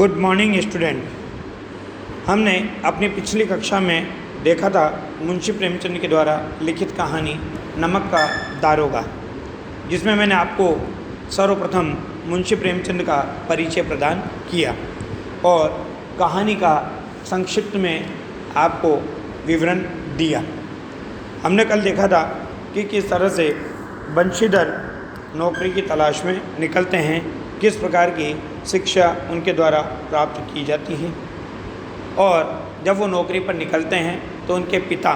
Good morning student. हमने अपनी पिछली कक्षा में देखा था मुंशी प्रेमचंद के द्वारा लिखित कहानी नमक का दारोगा, जिसमें मैंने आपको सर्वप्रथम मुंशी प्रेमचंद का परिचय प्रदान किया और कहानी का संक्षिप्त में आपको विवरण दिया। हमने कल देखा था कि किस तरह से बंशीधर नौकरी की तलाश में निकलते हैं, किस प्रकार की शिक्षा उनके द्वारा प्राप्त की जाती है और जब वो नौकरी पर निकलते हैं तो उनके पिता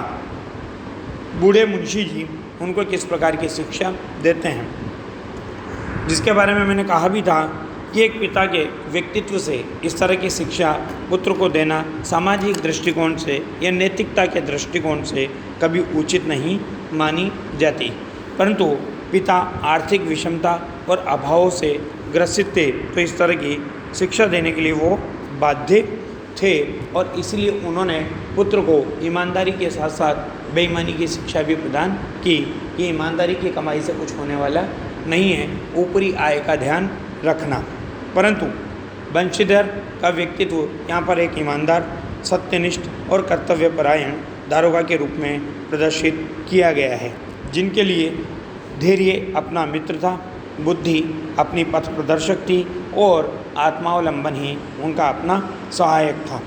बूढ़े मुंशी जी उनको किस प्रकार की शिक्षा देते हैं, जिसके बारे में मैंने कहा भी था कि एक पिता के व्यक्तित्व से इस तरह की शिक्षा पुत्र को देना सामाजिक दृष्टिकोण से या नैतिकता के दृष्टिकोण से कभी उचित नहीं मानी जाती, परंतु पिता आर्थिक विषमता और अभावों से ग्रसित थे तो इस तरह की शिक्षा देने के लिए वो बाध्य थे और इसलिए उन्होंने पुत्र को ईमानदारी के साथ साथ बेईमानी की शिक्षा भी प्रदान की कि ईमानदारी की कमाई से कुछ होने वाला नहीं है, ऊपरी आय का ध्यान रखना। परंतु बंशीधर का व्यक्तित्व यहाँ पर एक ईमानदार, सत्यनिष्ठ और कर्तव्यपरायण दारोगा के रूप में प्रदर्शित किया गया है, जिनके लिए धैर्य अपना मित्र था, बुद्धि अपनी पथ प्रदर्शक थी और आत्मावलंबन ही उनका अपना सहायक था।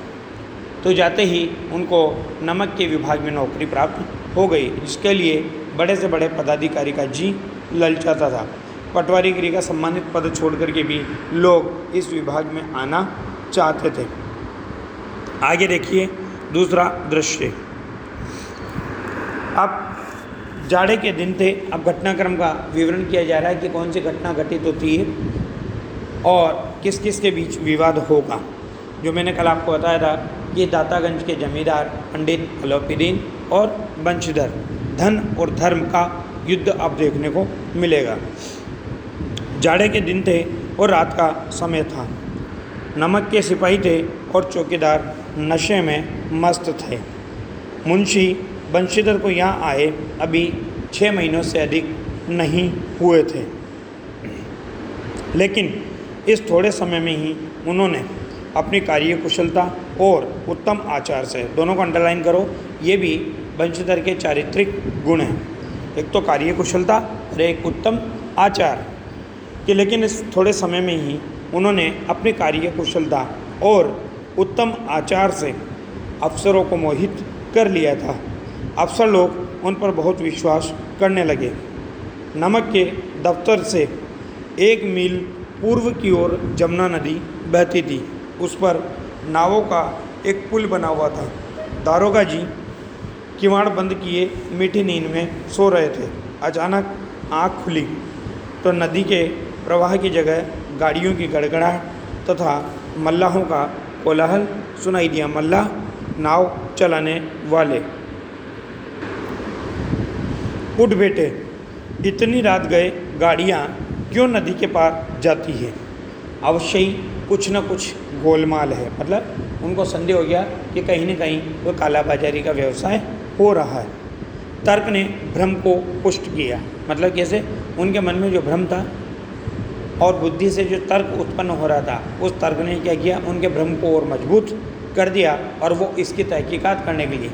तो जाते ही उनको नमक के विभाग में नौकरी प्राप्त हो गई, जिसके लिए बड़े से बड़े पदाधिकारी का जी ललचाता था। पटवारीगिरी का सम्मानित पद छोड़ करके भी लोग इस विभाग में आना चाहते थे। आगे देखिए दूसरा दृश्य। अब जाड़े के दिन थे। अब घटनाक्रम का विवरण किया जा रहा है कि कौन सी घटना घटित होती है और किस किस के बीच विवाद होगा। जो मैंने कल आपको बताया था कि दातागंज के जमींदार पंडित अलौपीदीन और बंशीधर, धन और धर्म का युद्ध अब देखने को मिलेगा। जाड़े के दिन थे और रात का समय था। नमक के सिपाही थे और चौकीदार नशे में मस्त थे। मुंशी बंशीधर को यहाँ आए अभी 6 महीनों से अधिक नहीं हुए थे, लेकिन इस थोड़े समय में ही उन्होंने अपनी कार्यकुशलता और उत्तम आचार से, दोनों को अंडरलाइन करो, ये भी बंशीधर के चारित्रिक गुण हैं, एक तो कार्यकुशलता और एक उत्तम आचार कि, लेकिन इस थोड़े समय में ही उन्होंने अपनी कार्यकुशलता और उत्तम आचार से अफसरों को मोहित कर लिया था। अफसर लोग उन पर बहुत विश्वास करने लगे। नमक के दफ्तर से 1 मील पूर्व की ओर जमुना नदी बहती थी। उस पर नावों का एक पुल बना हुआ था। दारोगा जी किवाड़ बंद किए मीठी नींद में सो रहे थे। अचानक आँख खुली तो नदी के प्रवाह की जगह गाड़ियों की गड़गड़ाहट तथा मल्लाहों का कोलाहल सुनाई दिया। मल्लाह नाव चलाने वाले उठ बैठे। इतनी रात गए गाड़ियाँ क्यों नदी के पार जाती है? अवश्य ही कुछ न कुछ गोलमाल है। मतलब उनको संदेह हो गया कि कहीं न कहीं वो कालाबाजारी का व्यवसाय हो रहा है। तर्क ने भ्रम को पुष्ट किया। मतलब कैसे? उनके मन में जो भ्रम था और बुद्धि से जो तर्क उत्पन्न हो रहा था, उस तर्क ने क्या किया, उनके भ्रम को और मजबूत कर दिया और वो इसकी तहकीकात करने के लिए,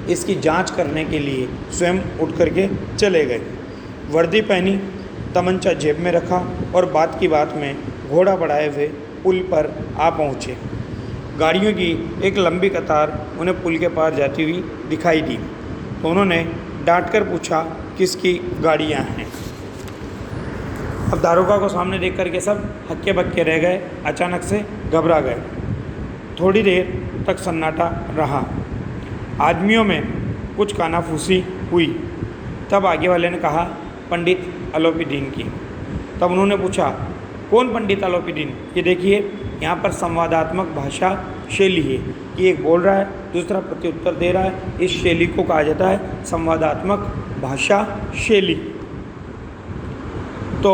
इसकी जांच करने के लिए स्वयं उठ करके चले गए। वर्दी पहनी, तमंचा जेब में रखा और बात की बात में घोड़ा बढ़ाए हुए पुल पर आ पहुँचे। गाड़ियों की एक लंबी कतार उन्हें पुल के पार जाती हुई दिखाई दी तो उन्होंने डांट कर पूछा, किसकी गाड़ियाँ हैं? अब दारोगा को सामने देख करके सब हक्के बक्के रह गए, अचानक से घबरा गए। थोड़ी देर तक सन्नाटा रहा। आदमियों में कुछ कानाफूसी हुई। तब आगे वाले ने कहा, पंडित अलौपीदीन की। तब उन्होंने पूछा, कौन पंडित अलौपीदीन? ये देखिए यहाँ पर संवादात्मक भाषा शैली है कि एक बोल रहा है, दूसरा प्रत्युत्तर दे रहा है। इस शैली को कहा जाता है संवादात्मक भाषा शैली। तो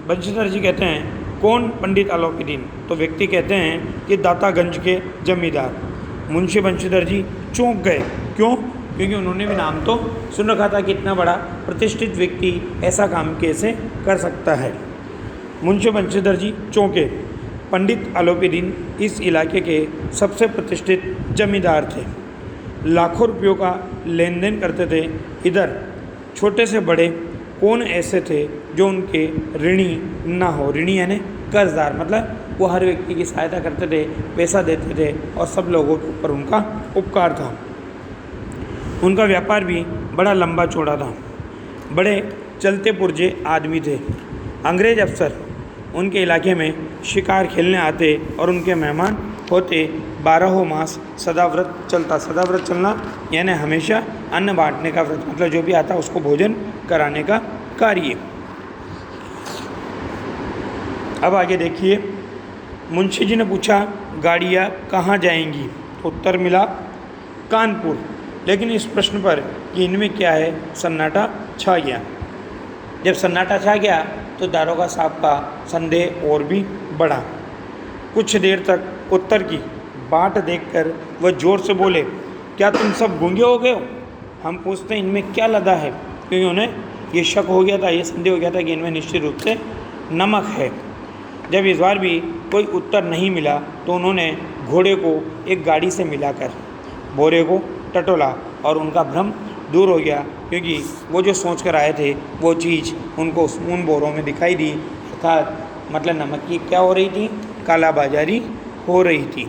बंशीधर जी कहते हैं, कौन पंडित अलौपीदीन? तो व्यक्ति कहते हैं कि दातागंज के जमींदार। मुंशी बंशीधर जी चौंक गए। क्यों? क्योंकि उन्होंने भी नाम तो सुन रखा था कि इतना बड़ा प्रतिष्ठित व्यक्ति ऐसा काम कैसे कर सकता है। मुंशी बंशीधर जी चौंके। पंडित आलोपीदीन इस इलाके के सबसे प्रतिष्ठित जमींदार थे। लाखों रुपयों का लेन देन करते थे। इधर छोटे से बड़े कौन ऐसे थे जो उनके ऋणी ना हो। ऋणी यानी कर्जदार, मतलब वो हर व्यक्ति की सहायता करते थे, पैसा देते थे और सब लोगों के ऊपर उनका उपकार था। उनका व्यापार भी बड़ा लंबा चौड़ा था। बड़े चलते पुर्जे आदमी थे। अंग्रेज अफसर उनके इलाके में शिकार खेलने आते और उनके मेहमान होते। 12 मास सदाव्रत चलता। सदाव्रत चलना यानी हमेशा अन्न बांटने का व्रत, मतलब जो भी आता उसको भोजन कराने का कार्य। अब आगे देखिए, मुंशी जी ने पूछा गाड़ियाँ कहाँ जाएंगी? उत्तर मिला कानपुर। लेकिन इस प्रश्न पर कि इनमें क्या है, सन्नाटा छा गया। जब सन्नाटा छा गया तो दारोगा साहब का संदेह और भी बढ़ा। कुछ देर तक उत्तर की बाट देखकर वह जोर से बोले, क्या तुम सब गूंगे हो गए हो? हम पूछते हैं इनमें क्या लदा है, क्योंकि उन्हें ये शक हो गया था, ये संदेह हो गया था कि इनमें निश्चित रूप से नमक है। जब इस बार भी कोई उत्तर नहीं मिला तो उन्होंने घोड़े को एक गाड़ी से मिलाकर बोरे को टटोला और उनका भ्रम दूर हो गया, क्योंकि वो जो सोच कर आए थे वो चीज़ उनको उन बोरों में दिखाई दी। अर्थात मतलब नमक की क्या हो रही थी, कालाबाजारी हो रही थी।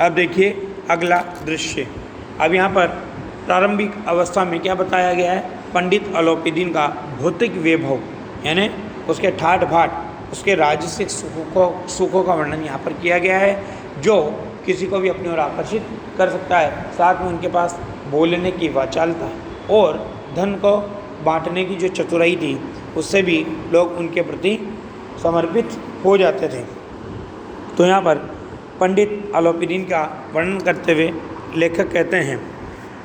अब देखिए अगला दृश्य। अब यहाँ पर प्रारंभिक अवस्था में क्या बताया गया है, पंडित आलोपीदीन का भौतिक वैभव यानी उसके ठाठ बाट, उसके राजसिक सुखों का वर्णन यहाँ पर किया गया है, जो किसी को भी अपनी ओर आकर्षित कर सकता है। साथ में उनके पास बोलने की वाचालता और धन को बांटने की जो चतुराई थी, उससे भी लोग उनके प्रति समर्पित हो जाते थे। तो यहाँ पर पंडित आलोपीदीन का वर्णन करते हुए लेखक कहते हैं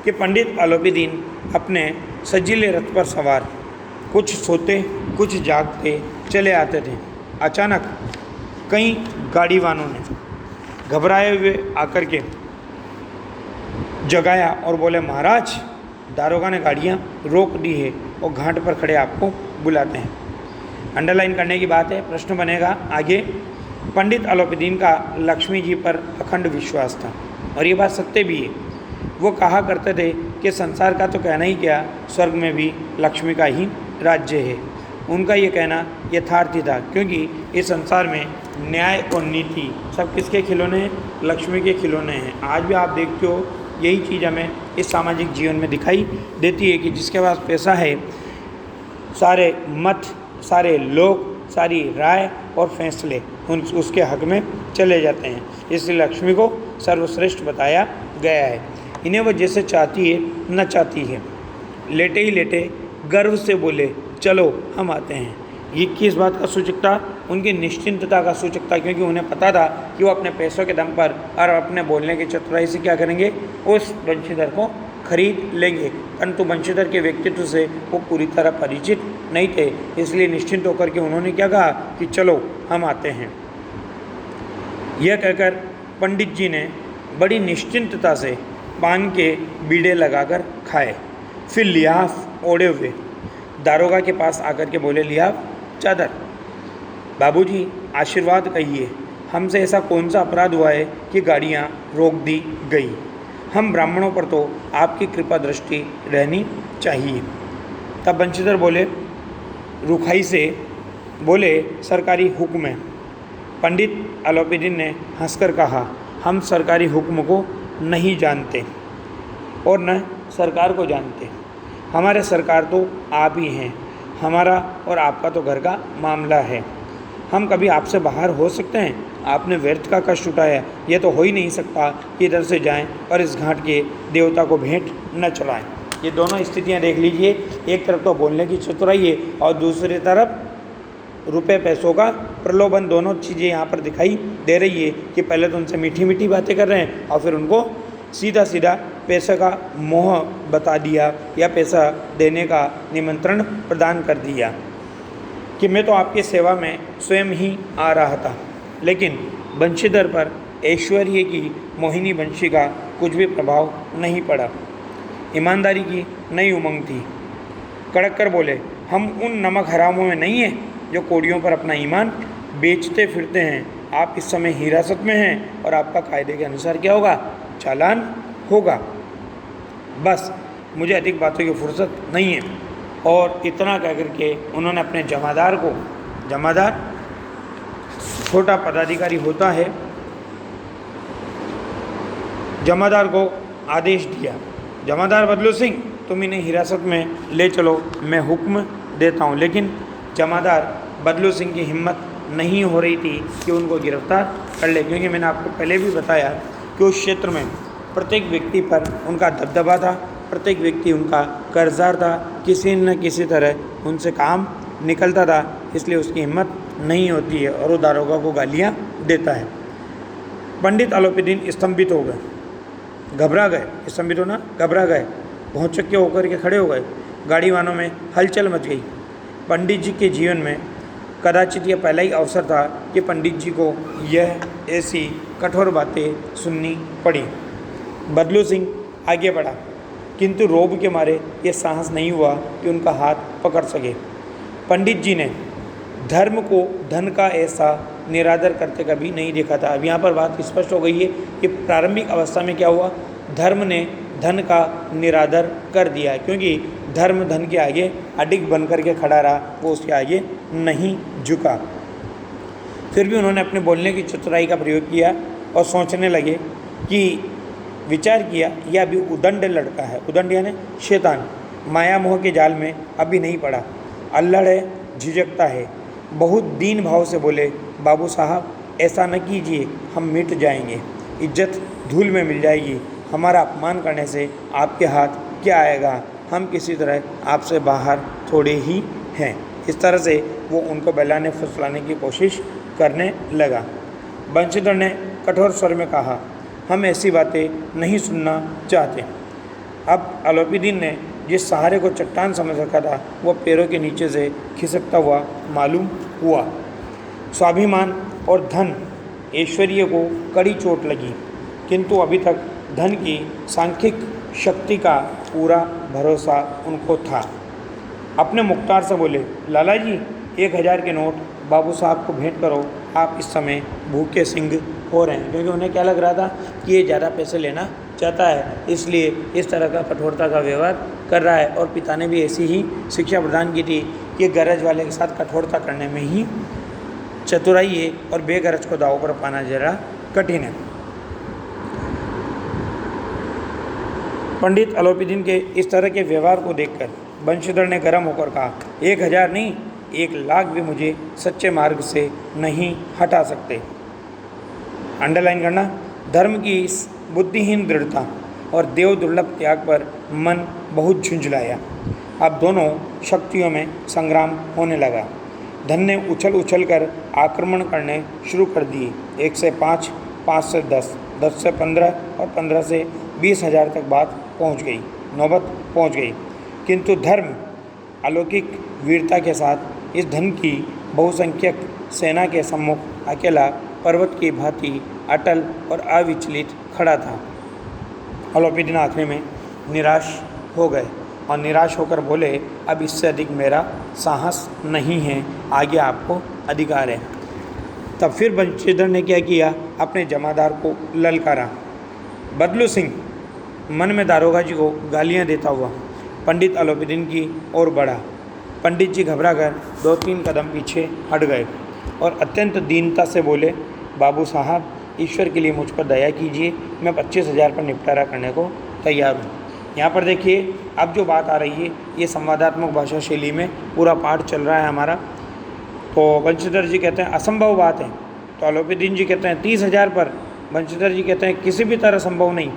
कि पंडित आलोपीदीन अपने सजीले रथ पर सवार कुछ सोते कुछ जागते चले आते थे। अचानक कई गाड़ी वालों ने घबराए हुए आकर के जगाया और बोले, महाराज दारोगा ने गाड़ियाँ रोक दी है और घाट पर खड़े आपको बुलाते हैं। अंडरलाइन करने की बात है, प्रश्न बनेगा आगे। पंडित आलोपीदीन का लक्ष्मी जी पर अखंड विश्वास था और ये बात सत्य भी है। वो कहा करते थे कि संसार का तो कहना ही क्या, स्वर्ग में भी लक्ष्मी का ही राज्य है। उनका ये कहना यथार्थ ही था, क्योंकि इस संसार में न्याय और नीति सब किसके खिलौने हैं, लक्ष्मी के खिलौने हैं। आज भी आप देखते हो यही चीज़ हमें इस सामाजिक जीवन में दिखाई देती है कि जिसके पास पैसा है, सारे मत, सारे लोग, सारी राय और फैसले उसके हक में चले जाते हैं। इसलिए लक्ष्मी को सर्वश्रेष्ठ बताया गया है। इन्हें वो जैसे चाहती है न चाहती है। लेटे ही लेटे गर्व से बोले, चलो हम आते हैं। ये किस बात का सूचक था, उनकी निश्चिंतता का सूचक था, क्योंकि उन्हें पता था कि वो अपने पैसों के दम पर और अपने बोलने की चतुराई से क्या करेंगे, उस बंशीधर को खरीद लेंगे। परंतु बंशीधर के व्यक्तित्व से वो पूरी तरह परिचित नहीं थे, इसलिए निश्चिंत होकर के उन्होंने क्या कहा कि चलो हम आते हैं। यह कहकर पंडित जी ने बड़ी निश्चिंतता से पान के बीड़े लगाकर खाए, फिर लिहाफ ओढ़े हुए दारोगा के पास आकर के बोले, लिहाफ चादर। बाबूजी आशीर्वाद कहिए, हमसे ऐसा कौन सा अपराध हुआ है कि गाड़ियाँ रोक दी गई? हम ब्राह्मणों पर तो आपकी कृपा दृष्टि रहनी चाहिए। तब बंशीधर बोले, रुखाई से बोले, सरकारी हुक्म है। पंडित आलोपीदीन ने हंसकर कहा, हम सरकारी हुक्म को नहीं जानते और न सरकार को जानते। हमारे सरकार तो आप ही हैं। हमारा और आपका तो घर का मामला है। हम कभी आपसे बाहर हो सकते हैं? आपने व्यर्थ का कष्ट उठाया, यह तो हो ही नहीं सकता कि इधर से जाएं और इस घाट के देवता को भेंट न चढ़ाएं। ये दोनों स्थितियां देख लीजिए, एक तरफ तो बोलने की चतुराई है और दूसरी तरफ रुपए पैसों का प्रलोभन। दोनों चीज़ें यहाँ पर दिखाई दे रही है कि पहले तो उनसे मीठी मीठी बातें कर रहे हैं और फिर उनको सीधा सीधा पैसे का मोह बता दिया या पैसा देने का निमंत्रण प्रदान कर दिया कि मैं तो आपकी सेवा में स्वयं ही आ रहा था। लेकिन बंशीधर पर ऐश्वर्य की मोहिनी बंशी का कुछ भी प्रभाव नहीं पड़ा। ईमानदारी की नई उमंग थी। कड़क कर बोले, हम उन नमक हरामों में नहीं हैं जो कोड़ियों पर अपना ईमान बेचते फिरते हैं। आप इस समय हिरासत में हैं और आपका कायदे के अनुसार क्या होगा, चालान होगा। बस मुझे अधिक बातों की फुर्सत नहीं है। और इतना कह करके उन्होंने अपने जमादार को, जमादार छोटा पदाधिकारी होता है, जमादार को आदेश दिया, जमादार बदलू सिंह तुम इन्हें हिरासत में ले चलो, मैं हुक्म देता हूँ। लेकिन जमादार बदलू सिंह की हिम्मत नहीं हो रही थी कि उनको गिरफ्तार कर ले, क्योंकि मैंने आपको पहले भी बताया कि उस क्षेत्र में प्रत्येक व्यक्ति पर उनका दबदबा था, प्रत्येक व्यक्ति उनका कर्जदार था, किसी न किसी तरह उनसे काम निकलता था, इसलिए उसकी हिम्मत नहीं होती है और वो दारोगा को गालियाँ देता है। पंडित आलोपीदीन स्तंभित हो गए, घबरा गए, स्तंभित होना घबरा गए, भौचक्के होकर के खड़े हो गए। गाड़ी वालों में हलचल मच गई। पंडित जी के जीवन में कदाचित यह पहला ही अवसर था कि पंडित जी को यह ऐसी कठोर बातें सुननी पड़ी। बदलू सिंह आगे बढ़ा, किंतु रोब के मारे ये साहस नहीं हुआ कि उनका हाथ पकड़ सके। पंडित जी ने धर्म को धन का ऐसा निरादर करते कभी नहीं देखा था। अब यहाँ पर बात स्पष्ट हो गई है कि प्रारंभिक अवस्था में क्या हुआ, धर्म ने धन का निरादर कर दिया, क्योंकि धर्म धन के आगे अडिग बन कर के खड़ा रहा, वो उसके आगे नहीं झुका। फिर भी उन्होंने अपने बोलने की चतुराई का प्रयोग किया और सोचने लगे कि विचार किया यह अभी उदंड लड़का है, उदंड यानी शैतान, माया मोह के जाल में अभी नहीं पड़ा, अल्लड़ है, झिझकता है। बहुत दीन भाव से बोले, बाबू साहब ऐसा न कीजिए, हम मिट जाएंगे, इज्जत धूल में मिल जाएगी, हमारा अपमान करने से आपके हाथ क्या आएगा, हम किसी तरह आपसे बाहर थोड़े ही हैं। इस तरह से वो उनको बहलाने फुसलाने की कोशिश करने लगा। बंशीधर ने कठोर स्वर में कहा, हम ऐसी बातें नहीं सुनना चाहते। अब आलोपीदीन ने जिस सहारे को चट्टान समझ रखा था वो पैरों के नीचे से खिसकता हुआ मालूम हुआ। स्वाभिमान और धन ऐश्वर्य को कड़ी चोट लगी, किंतु अभी तक धन की सांख्यिक शक्ति का पूरा भरोसा उनको था। अपने मुख्तार से बोले, लाला जी 1000 के नोट बाबू साहब को भेंट करो, आप इस समय भूखे सिंह हो रहे हैं। क्योंकि उन्हें क्या लग रहा था कि ये ज़्यादा पैसे लेना चाहता है, इसलिए इस तरह का कठोरता का व्यवहार कर रहा है। और पिता ने भी ऐसी ही शिक्षा प्रदान की थी कि गरज वाले के साथ कठोरता करने में ही चतुराई है और बेगरज को दाव पर पाना जरा कठिन है। पंडित आलोपीदीन के इस तरह के व्यवहार को देखकर बंशीधर ने गर्म होकर कहा, 1000 नहीं 1,00,000 भी मुझे सच्चे मार्ग से नहीं हटा सकते। अंडरलाइन करना, धर्म की इस बुद्धिहीन दृढ़ता और देव दुर्लभ त्याग पर मन बहुत झुंझलाया। अब दोनों शक्तियों में संग्राम होने लगा। धन ने उछल उछल कर आक्रमण करने शुरू कर दिए। 1 से 5, 5 से 10, 10 से 15 और 15 से 20,000 तक बात पहुंच गई, नौबत पहुंच गई। किंतु धर्म अलौकिक वीरता के साथ इस धन की बहुसंख्यक सेना के सम्मुख अकेला पर्वत की भांति अटल और अविचलित खड़ा था। आलोपीदीन आखिर में निराश हो गए और निराश होकर बोले, अब इससे अधिक मेरा साहस नहीं है, आगे आपको अधिकार है। तब फिर बंशीधर ने क्या किया, अपने जमादार को ललकारा। बदलू सिंह मन में दारोगा जी को गालियां देता हुआ पंडित आलोपीदीन की ओर बढ़ा। पंडित जी घबरा कर 2-3 कदम पीछे हट गए और अत्यंत दीनता से बोले, बाबू साहब ईश्वर के लिए मुझ पर दया कीजिए, मैं 25,000 पर निपटारा करने को तैयार हूँ। यहाँ पर देखिए, अब जो बात आ रही है ये संवादात्मक भाषा शैली में पूरा पाठ चल रहा है हमारा। तो बंशीधर जी कहते हैं असंभव बात है, तो आलोपीदीन जी कहते हैं 30,000 पर, बंशीधर जी कहते हैं किसी भी तरह संभव नहीं,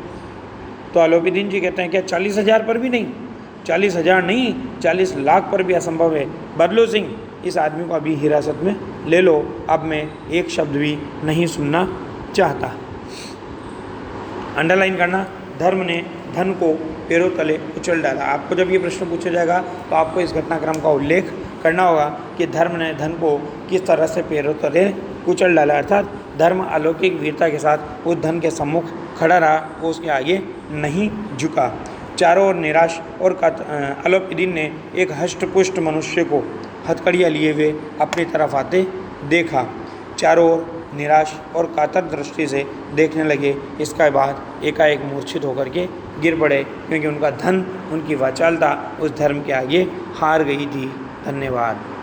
तो आलोपीदीन जी कहते हैं क्या 40,000 पर भी नहीं, 40,000 नहीं 40 लाख पर भी असंभव है। बदलू सिंह इस आदमी को अभी हिरासत में ले लो, अब मैं एक शब्द भी नहीं सुनना चाहता। अंडरलाइन करना, धर्म ने धन को पैरों तले उछल डाला। आपको जब ये प्रश्न पूछा जाएगा तो आपको इस घटनाक्रम का उल्लेख करना होगा कि धर्म ने धन को किस तरह से पैरों तले कुचल डाला, अर्थात धर्म अलौकिक वीरता के साथ उस धन के सम्मुख खड़ा रहा, वो उसके आगे नहीं झुका। चारों ओर निराश और आलोपीदीन ने एक हष्टपुष्ट मनुष्य को हथकड़ियाँ लिए हुए अपनी तरफ आते देखा। चारों ओर निराश और कातर दृष्टि से देखने लगे। इसके बाद एकाएक मूर्छित होकर के गिर पड़े, क्योंकि उनका धन, उनकी वाचालता उस धर्म के आगे हार गई थी। धन्यवाद।